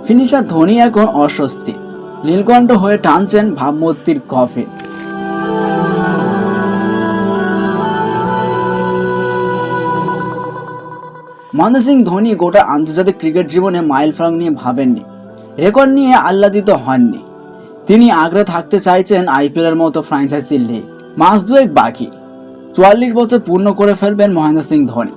Finisher Dhoni এখন অস্বস্তি, নীলকণ্ঠ হয়ে টানছেন ভাবমূর্তির কফিন। মহেন্দ্র সিং ধোনি গোটা আন্তর্জাতিক ক্রিকেট জীবনে মাইল ফলক নিয়ে ভাবেননি, রেকর্ড নিয়ে আহ্লাদিত হননি। তিনি আগ্রহে থাকতে চাইছেন আইপিএলের মতো ফ্র্যাঞ্চাইজি লিগ। মাস দুয়েক বাকি, 44 বছর পূর্ণ করে ফেলবেন মহেন্দ্র সিং ধোনি।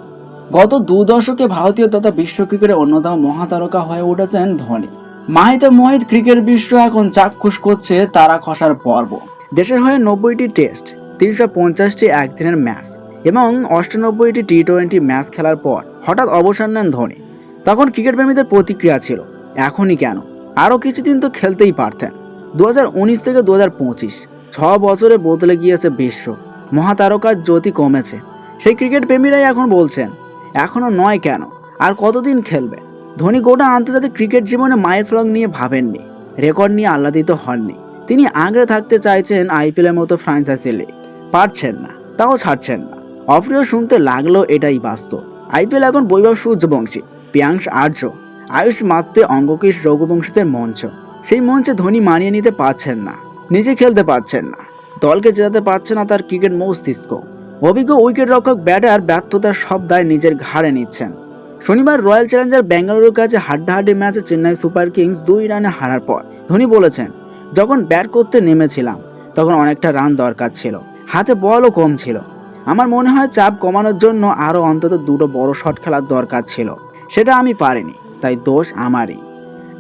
গত 2 দশকে ভারতীয় তথা বিশ্ব ক্রিকেটের অন্যতম মহাতারকা হয়ে উঠেছেন ধোনি। মাহিতে মোহিত ক্রিকেট বিশ্ব এখন চাক্ষুষ করছে তারা খসার পর্ব। দেশের হয়ে 90টি টেস্ট, 350টি একদিনের ম্যাচ এবং 98টি টি-20 ম্যাচ খেলার পর হঠাৎ অবসর নেন ধোনি। তখন ক্রিকেট প্রেমীদের প্রতিক্রিয়া ছিল, এখনই কেন, আরও কিছুদিন তো খেলতেই পারতেন। 2019 থেকে 2025, 6 বছরে বদলে গিয়েছে বিশ্ব। মহাতারকার জ্যোতি কমেছে। সেই ক্রিকেট প্রেমীরাই এখন বলছেন, এখনো নয় কেন, আর কতদিন খেলবে। ধোনি গোটা আন্তর্জাতিক ক্রিকেট জীবনে মাইল ফলক নিয়ে ভাবেননি, রেকর্ড নিয়ে আহ্লাদিত হননি। তিনি আগ্রহে থাকতে চাইছেন আইপিএলের মতো ফ্র্যাঞ্চাইজি লিগ। পারছেন না, তাও ছাড়ছেন না। অপ্রিয় শুনতে লাগলেও এটাই বাস্তব। আইপিএল এখন বৈভব সূর্যবংশী, প্রিয়াংশ আর্য, আয়ুষ মাত্রে, অঙ্গকিশ রঘুবংশীদের মঞ্চ। সেই মঞ্চে ধোনি মানিয়ে নিতে পারছেন না, নিজে খেলতে পারছেন না, দলকে জেতাতে পারছে না তার ক্রিকেট মস্তিষ্ক। অভিজ্ঞ উইকেট রক্ষক ব্যাটার ব্যর্থতার সব দায় নিজের ঘাড়ে নিচ্ছেন। শনিবার রয়্যাল চ্যালেঞ্জার বেঙ্গালুরুর কাছে হাড্ডাহাড্ডি ম্যাচে চেন্নাই সুপার কিংস 2 রানে হারার পর ধোনি বলেছেন, যখন ব্যাট করতে নেমেছিলাম তখন অনেকটা রান দরকার ছিল, হাতে বলও কম ছিল। আমার মনে হয় চাপ কমানোর জন্য আরও অন্তত 2টো বড় শট খেলার দরকার ছিল, সেটা আমি পারিনি, তাই দোষ আমারই।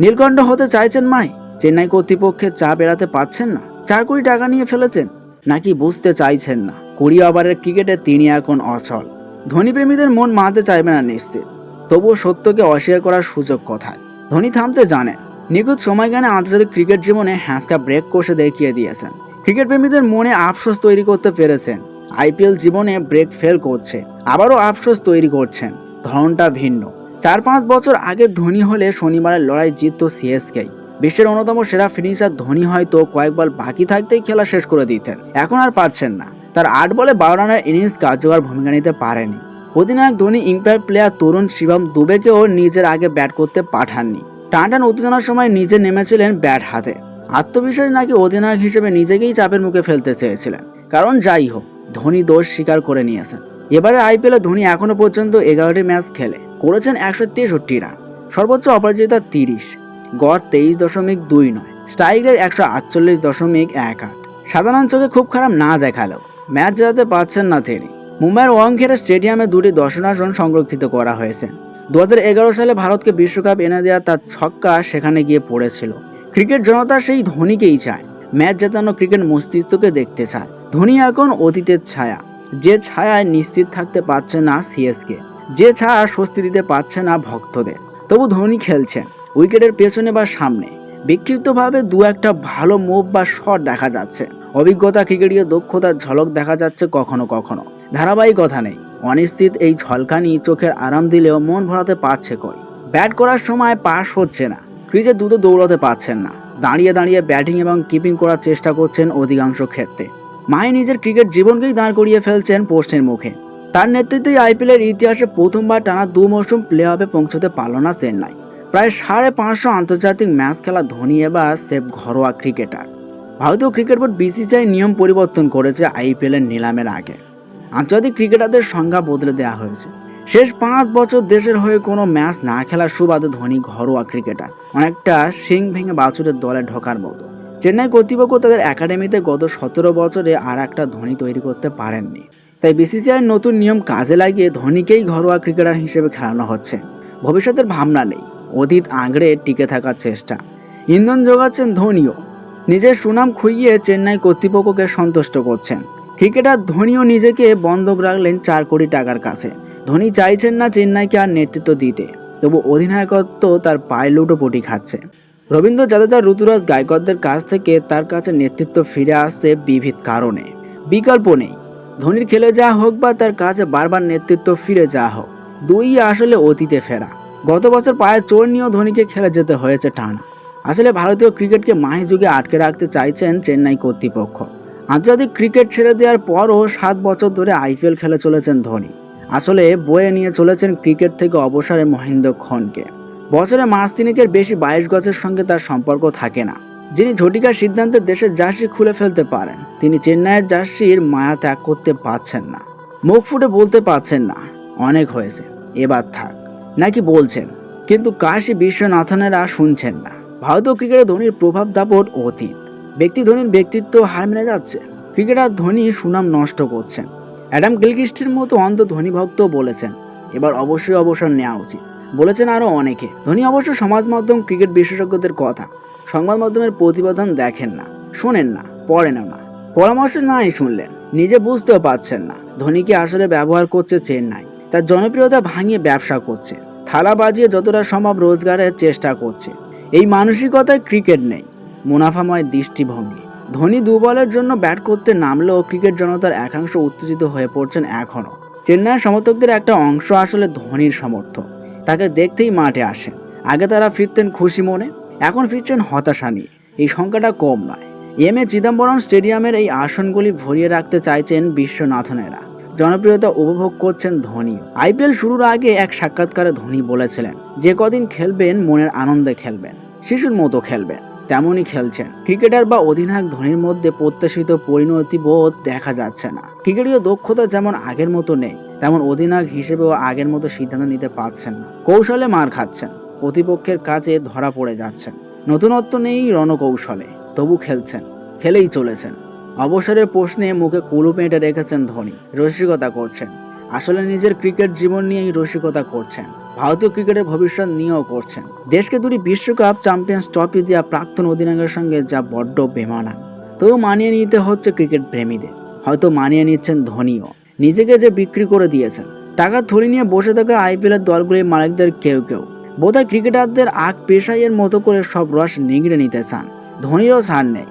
নীলকণ্ঠ হতে চাইছেন মাই? চেন্নাই কর্তৃপক্ষের চাপ এড়াতে পারছেন না? 4 কোটি টাকা নিয়ে ফেলেছেন নাকি বুঝতে চাইছেন না 20 ওভারের ক্রিকেটে তিনি এখন অচল? ধোনি প্রেমীদের মন মানতে চাইবে না নিশ্চিত, তবুও সত্যকে অস্বীকার করার সুযোগ কোথায়? ধোনি থামতে জানেন, নিখুঁত সময়জ্ঞানে আন্তর্জাতিক ক্রিকেট জীবনে হ্যাঁসকা ব্রেক কষে দেখিয়ে দিয়েছেন। ক্রিকেট প্রেমীদের মনে আফসোস তৈরি করতে পেরেছেন। আইপিএল জীবনে ব্রেক ফেল করছে, আবারও আফসোস তৈরি করছেন, ধরনটা ভিন্ন। 4-5 বছর আগে ধোনি হলে শনিবারের লড়াই জিততো সিএসকেই। বিশ্বের অন্যতম সেরা ফিনিশার ধোনি হয়তো কয়েক বল বাকি থাকতেই খেলা শেষ করে দিতেন। এখন আর পারছেন না। তার 8 বলে 12 রানের ইনিংস কার্যকর ভূমিকা নিতে পারেনি। অধিনায়ক ধোনি ইম্প্যাক্ট প্লেয়ার তরুণ শিবম দুবেকেও নিজের আগে ব্যাট করতে পাঠাননি। টানটান উত্তেজনার সময় নিজে নেমেছিলেন ব্যাট হাতে। আত্মবিশ্বাস নাকি অধিনায়ক হিসেবে নিজেকেই চাপের মুখে ফেলতে চেয়েছিলেন। কারণ যাই হোক, ধোনি দোষ স্বীকার করে নিয়েছেন। এবারে আইপিএলে ধোনি এখনো পর্যন্ত 11টি ম্যাচ খেলে করেছেন 163 রান, সর্বোচ্চ অপরাজিতা 30, গড় 23.29, স্ট্রাইক রেট 148.18। সাধারণ চোখে খুব খারাপ না দেখালেও ম্যাচ জেতাতে পারছেন না তিনি। মুম্বাইয়ের ওয়াংখেড়ে স্টেডিয়ামে 2টি দর্শনাসন সংরক্ষিত করা হয়েছে। 2011 সালে ভারতকে বিশ্বকাপ এনে দেওয়া তার ছক্কা সেখানে গিয়ে পড়েছিল। ক্রিকেট জনতা সেই ধোনিকেই চায়, ম্যাচ জেতানো ক্রিকেট মস্তিষ্ককে দেখতে চায়। ধোনি এখন অতীতের ছায়া, যে ছায়ায় নিশ্চিত থাকতে পারছে না সিএসকে, যে ছায়া স্বস্তি দিতে পারছে না ভক্তদের। তবু ধোনি খেলছেন উইকেটের পেছনে বা সামনে। বিক্ষিপ্তভাবে 2-1টা ভালো মুভ বা শট দেখা যাচ্ছে। অভিজ্ঞতা, ক্রিকেটীয় দক্ষতার ঝলক দেখা যাচ্ছে কখনো কখনো। ধারাবাহিকতা নেই। অনিশ্চিত এই ঝলকানি চোখের আরাম দিলেও মন ভরাতে পারছে কই। ব্যাট করার সময় পাস হচ্ছে না, ক্রিজে দ্রুত দৌড়াতে পারছেন না, দাঁড়িয়ে দাঁড়িয়ে ব্যাটিং এবং কিপিং করার চেষ্টা করছেন অধিকাংশ ক্ষেত্রে। মাহি নিজের ক্রিকেট জীবনকেই দাঁড় করিয়ে ফেলছেন প্রশ্নের মুখে। তার নেতৃত্বেই আইপিএলের ইতিহাসে প্রথমবার টানা 2 মৌসুম প্লে অফে পৌঁছতে পারল না চেন্নাই। প্রায় 550 আন্তর্জাতিক ম্যাচ খেলা ধোনি এবার সেফ ঘরোয়া ক্রিকেটার। ভারতীয় ক্রিকেট বোর্ড বিসিসিআই নিয়ম পরিবর্তন করেছে আইপিএলের নিলামের আগে। আন্তর্জাতিক ক্রিকেটারদের সংজ্ঞা বদলে দেওয়া হয়েছে। শেষ 5 বছর দেশের হয়ে কোনো ম্যাচ না খেলার সুবাদে ধোনি ঘরোয়া ক্রিকেটার, অনেকটা শিং ভেঙে বাছুরের দলে ঢোকার মতো। চেন্নাই কর্তৃপক্ষ তাদের একাডেমিতে গত 17 বছরে আর একটা ধোনি তৈরি করতে পারেননি। তাই বিসিসিআইয়ের নতুন নিয়ম কাজে লাগিয়ে ধোনিকেই ঘরোয়া ক্রিকেটার হিসেবে খেলানো হচ্ছে। ভবিষ্যতের ভাবনা নেই, অতীত আঁকড়ে টিকে থাকার চেষ্টা। ইন্ধন যোগাচ্ছেন ধোনিও, নিজের সুনাম খুইয়ে চেন্নাই কর্তৃপক্ষকে সন্তুষ্ট করছেন। ক্রিকেটার ধোনিও নিজেকে বন্ধক রাখলেন 4 কোটি টাকার কাছে। ধোনি চাইছেন না চেন্নাইকে আর নেতৃত্ব দিতে, তবু অধিনায়কত্ব তার পায়ে লুটোপুটি খাচ্ছে। রবীন্দ্র জাদেজা, ঋতুরাজ গায়কোয়াড়দের কাছ থেকে তার কাছে নেতৃত্ব ফিরে আসছে বিবিধ কারণে। বিকল্প নেই। ধোনির খেলে যাওয়া হোক বা তার কাছে বারবার নেতৃত্ব ফিরে যাওয়া হোক, দুই আসলে অতীতে ফেরা। গত বছর পায়ে চোট নিয়েও ধোনিকে খেলে যেতে হয়েছে টানা। আসলে ভারতীয় ক্রিকেটকে মাহি যুগে আটকে রাখতে চাইছেন চেন্নাই কর্তৃপক্ষ। আন্তর্জাতিক ক্রিকেট ছেড়ে দেওয়ার পরও 7 বছর ধরে আইপিএল খেলে চলেছেন ধোনি। আসলে বয়ে নিয়ে চলেছেন ক্রিকেট থেকে অবসরে মহেন্দ্র ক্ষণকে। বছরে মাস তিনেকের বেশি 22 গজের সঙ্গে তার সম্পর্ক থাকে না। যিনি ঝটিকার সিদ্ধান্তে দেশের জার্সি খুলে ফেলতে পারেন, তিনি চেন্নাইয়ের জার্সির মায়া ত্যাগ করতে পারছেন না। মুখ ফুটে বলতে পারছেন না অনেক হয়েছে, এবার থাক, নাকি বলছেন, কিন্তু কাশী বিশ্বনাথনেরা শুনছেন না। ভারতীয় ক্রিকেটে ধোনির প্রভাব দাপট অতীত। ব্যক্তি ধোনির ব্যক্তিত্ব হার মেনে যাচ্ছে। ক্রিকেটার ধোনি সুনাম নষ্ট করছেন। অ্যাডাম গিলক্রিস্টের মতো অন্ধ ধোনি ভক্ত বলেছেন এবার অবশ্যই অবসর নেওয়া উচিত। বলেছেন আরও অনেকে। ধোনি অবশ্য সমাজ মাধ্যম, ক্রিকেট বিশেষজ্ঞদের কথা, সংবাদ মাধ্যমের প্রতিবেদন দেখেন না, শোনেন না, পড়েনও না। পরামর্শ নাই শুনলেন, নিজে বুঝতেও পারছেন না ধোনিকে আসলে ব্যবহার করছে চেন্নাই। তার জনপ্রিয়তা ভাঙিয়ে ব্যবসা করছে, থালা বাজিয়ে যতটা সম্ভব রোজগারের চেষ্টা করছে। এই মানসিকতায় ক্রিকেট নেই, মুনাফাময় দৃষ্টিভঙ্গি। ধোনি দুবলের জন্য ব্যাট করতে নামলেও ক্রিকেট জনতার একাংশ উত্তেজিত হয়ে পড়ছেন এখনও। চেন্নাইয়ের সমর্থকদের একটা অংশ আসলে ধোনির সমর্থক, তাকে দেখতেই মাঠে আসেন। আগে তারা ফিরতেন খুশি মনে, এখন ফিরছেন হতাশা নিয়ে। এই সংখ্যাটা কম নয়। এম.এ. চিদম্বরম স্টেডিয়ামের এই আসনগুলি ভরিয়ে রাখতে চাইছেন বিশ্বনাথনেরা। জনপ্রিয়তা উপভোগ করছেন ধোনিও। আইপিএল শুরুর আগে এক সাক্ষাৎকারে ধোনি বলেছিলেন, যে কদিন খেলবেন মনের আনন্দে খেলবেন, শিশুর মতো খেলবেন। তেমনই খেলছেন। ক্রিকেটার বা অধিনায়ক ধোনির মধ্যে প্রত্যাশিত পরিণতি বোধ দেখা যাচ্ছে না। ক্রিকেটীয় দক্ষতা যেমন আগের মতো নেই, তেমন অধিনায়ক হিসেবেও আগের মতো সিদ্ধান্ত নিতে পারছেন না। কৌশলে মার খাচ্ছেন, প্রতিপক্ষের কাছে ধরা পড়ে যাচ্ছেন। নতুনত্ব নেই রণকৌশলে, তবু খেলছেন, খেলেই চলেছেন। অবসরের প্রশ্নে মুখে কুলু পেঁটে রেখেছেন ধোনি। রসিকতা করছেন, আসলে নিজের ক্রিকেট জীবন নিয়েই রসিকতা করছেন। ভারতীয় ক্রিকেটের ভবিষ্যৎ নিয়েও করছেন। দেশকে 2টি বিশ্বকাপ চ্যাম্পিয়ন্স ট্রফি দেওয়া প্রাক্তন অধিনায়কের সঙ্গে যা বড্ড বেমানান। তবু মানিয়ে নিতে হচ্ছে ক্রিকেট প্রেমীদের। হয়তো মানিয়ে নিচ্ছেন ধোনিও। নিজেকে যে বিক্রি করে দিয়েছেন। টাকার থলি নিয়ে বসে থাকা আইপিএলের দলগুলির মালিকদের কেউ কেউ বোধহয় ক্রিকেটারদের আগ পেশাইয়ের মতো করে সব রস নিগড়ে নিতে চান। ধোনিরও ছাড় নেই।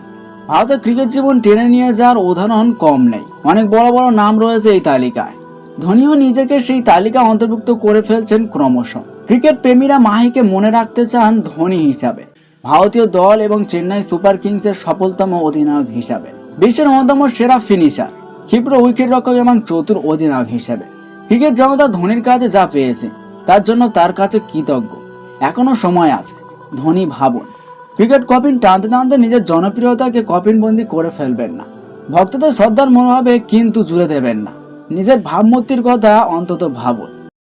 ভারতের ক্রিকেট জীবন টেনে নিয়ে যাওয়ার উদাহরণ কম নেই। অনেক বড় বড় নাম রয়েছে এই তালিকায়। ধোনিও নিজেকে সেই তালিকা অন্তর্ভুক্ত করে ফেলছেন ক্রমশ। ক্রিকেট প্রেমীরা মাহিকে মনে রাখতে চান ধোনি হিসাবে, ভারতীয় দল এবং চেন্নাই সুপার কিংসের সফলতম অধিনায়ক হিসাবে, বিশ্বের অন্যতম সেরা ফিনিশার, ক্ষিপ্র উইকেট রক্ষক এবং চতুর অধিনায়ক হিসেবে। ক্রিকেট জনতা ধোনির কাছে যা পেয়েছে তার জন্য তার কাছে কৃতজ্ঞ। এখনো সময় আছে। ধোনি ভাবুন, ক্রিকেট কপিন টানতে টানতে নিজের জনপ্রিয়তাকে কপিনবন্দি করে ফেলবেন না। ভক্তদের শ্রদ্ধার মনোভাবে কিন্তু জুড়ে দেবেন না। নিজের ভাবমূর্তির কথা অন্তত ভাবুন।